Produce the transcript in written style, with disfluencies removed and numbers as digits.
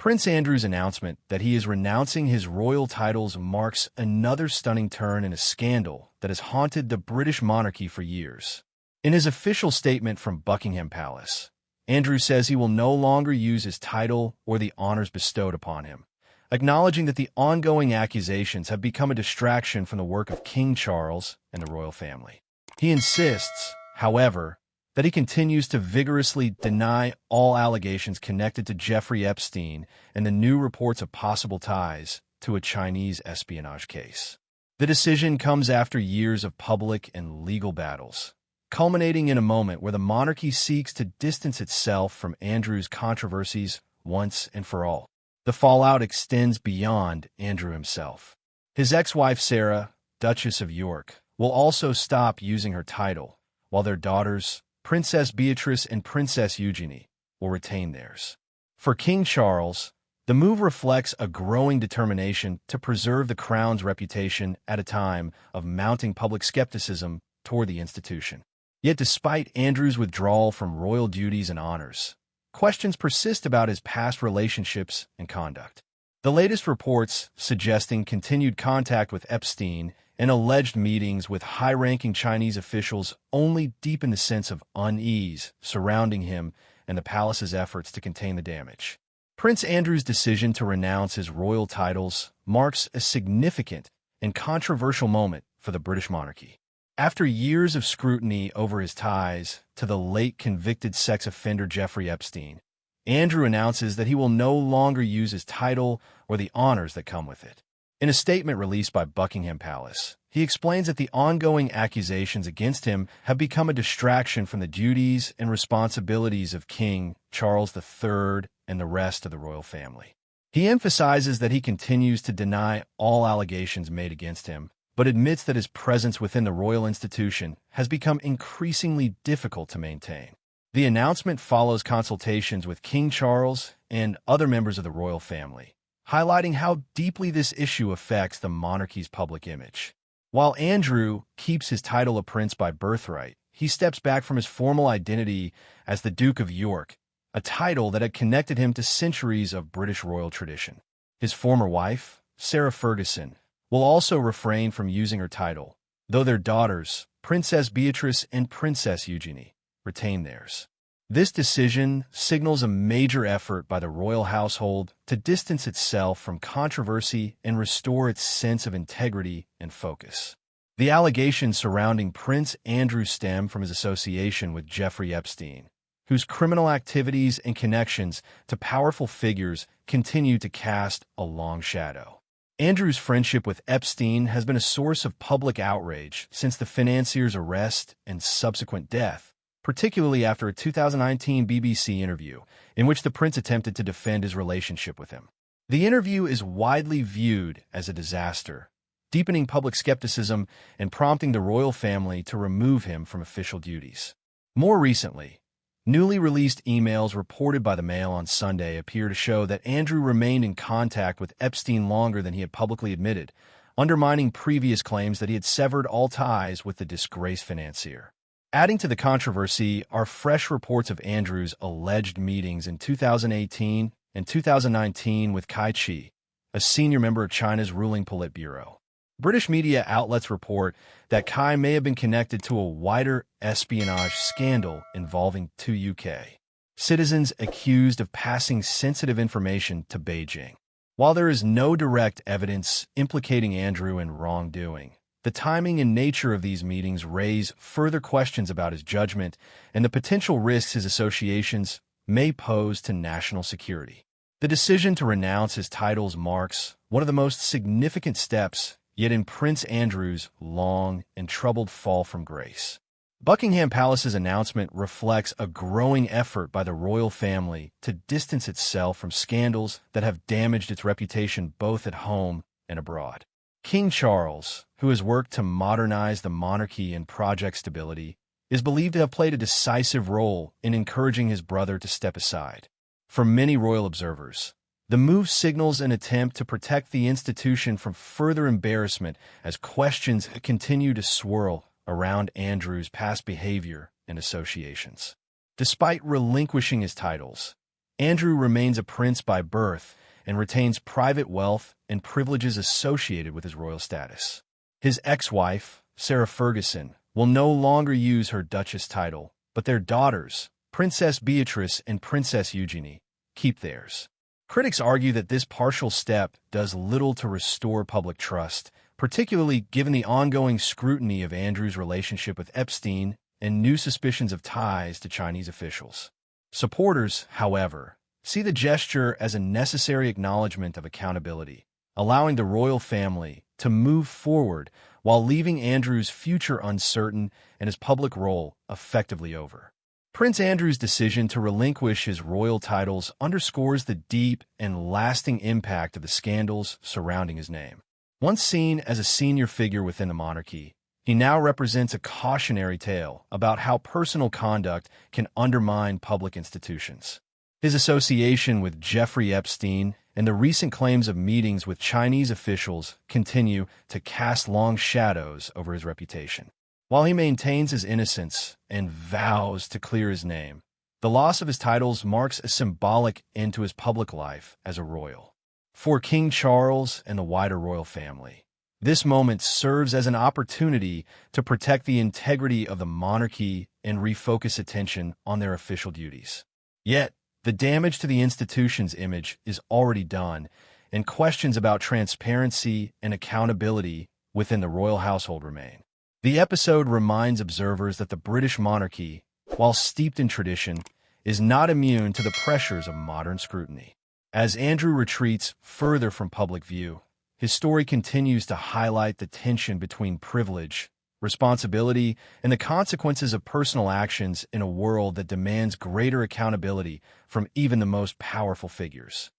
Prince Andrew's announcement that he is renouncing his royal titles marks another stunning turn in a scandal that has haunted the British monarchy for years. In his official statement from Buckingham Palace, Andrew says he will no longer use his title or the honors bestowed upon him, acknowledging that the ongoing accusations have become a distraction from the work of King Charles and the royal family. He insists, however, that he continues to vigorously deny all allegations connected to Jeffrey Epstein and the new reports of possible ties to a Chinese espionage case. The decision comes after years of public and legal battles, culminating in a moment where the monarchy seeks to distance itself from Andrew's controversies once and for all. The fallout extends beyond Andrew himself. His ex-wife Sarah, Duchess of York, will also stop using her title, while their daughters, Princess Beatrice and Princess Eugenie, will retain theirs. For King Charles, the move reflects a growing determination to preserve the crown's reputation at a time of mounting public skepticism toward the institution. Yet despite Andrew's withdrawal from royal duties and honors, questions persist about his past relationships and conduct. The latest reports suggesting continued contact with Epstein and alleged meetings with high-ranking Chinese officials only deepen the sense of unease surrounding him and the palace's efforts to contain the damage. Prince Andrew's decision to renounce his royal titles marks a significant and controversial moment for the British monarchy. After years of scrutiny over his ties to the late convicted sex offender Jeffrey Epstein, Andrew announces that he will no longer use his title or the honors that come with it. In a statement released by Buckingham Palace, he explains that the ongoing accusations against him have become a distraction from the duties and responsibilities of King Charles III and the rest of the royal family. He emphasizes that he continues to deny all allegations made against him, but admits that his presence within the royal institution has become increasingly difficult to maintain. The announcement follows consultations with King Charles and other members of the royal family, highlighting how deeply this issue affects the monarchy's public image. While Andrew keeps his title of prince by birthright, he steps back from his formal identity as the Duke of York, a title that had connected him to centuries of British royal tradition. His former wife, Sarah Ferguson, will also refrain from using her title, though their daughters, Princess Beatrice and Princess Eugenie, retain theirs. This decision signals a major effort by the royal household to distance itself from controversy and restore its sense of integrity and focus. The allegations surrounding Prince Andrew stem from his association with Jeffrey Epstein, whose criminal activities and connections to powerful figures continue to cast a long shadow. Andrew's friendship with Epstein has been a source of public outrage since the financier's arrest and subsequent death, particularly after a 2019 BBC interview in which the prince attempted to defend his relationship with him. The interview is widely viewed as a disaster, deepening public skepticism and prompting the royal family to remove him from official duties. More recently, newly released emails reported by the Mail on Sunday appear to show that Andrew remained in contact with Epstein longer than he had publicly admitted, undermining previous claims that he had severed all ties with the disgraced financier. Adding to the controversy are fresh reports of Andrew's alleged meetings in 2018 and 2019 with Kai Chi, a senior member of China's ruling Politburo. British media outlets report that Kai may have been connected to a wider espionage scandal involving two UK citizens accused of passing sensitive information to Beijing. While there is no direct evidence implicating Andrew in wrongdoing, the timing and nature of these meetings raise further questions about his judgment and the potential risks his associations may pose to national security. The decision to renounce his titles marks one of the most significant steps yet in Prince Andrew's long and troubled fall from grace. Buckingham Palace's announcement reflects a growing effort by the royal family to distance itself from scandals that have damaged its reputation both at home and abroad. King Charles, who has worked to modernize the monarchy and Project Stability, is believed to have played a decisive role in encouraging his brother to step aside. For many royal observers, the move signals an attempt to protect the institution from further embarrassment as questions continue to swirl around Andrew's past behavior and associations. Despite relinquishing his titles, Andrew remains a prince by birth and retains private wealth and privileges associated with his royal status. His ex-wife, Sarah Ferguson, will no longer use her Duchess title, but their daughters, Princess Beatrice and Princess Eugenie, keep theirs. Critics argue that this partial step does little to restore public trust, particularly given the ongoing scrutiny of Andrew's relationship with Epstein and new suspicions of ties to Chinese officials. Supporters, however, see the gesture as a necessary acknowledgement of accountability, allowing the royal family to move forward while leaving Andrew's future uncertain and his public role effectively over. Prince Andrew's decision to relinquish his royal titles underscores the deep and lasting impact of the scandals surrounding his name. Once seen as a senior figure within the monarchy, he now represents a cautionary tale about how personal conduct can undermine public institutions. His association with Jeffrey Epstein and the recent claims of meetings with Chinese officials continue to cast long shadows over his reputation. While he maintains his innocence and vows to clear his name, the loss of his titles marks a symbolic end to his public life as a royal. For King Charles and the wider royal family, this moment serves as an opportunity to protect the integrity of the monarchy and refocus attention on their official duties. Yet, the damage to the institution's image is already done, and questions about transparency and accountability within the royal household remain. The episode reminds observers that the British monarchy, while steeped in tradition, is not immune to the pressures of modern scrutiny. As Andrew retreats further from public view, his story continues to highlight the tension between privilege, responsibility, and the consequences of personal actions in a world that demands greater accountability from even the most powerful figures.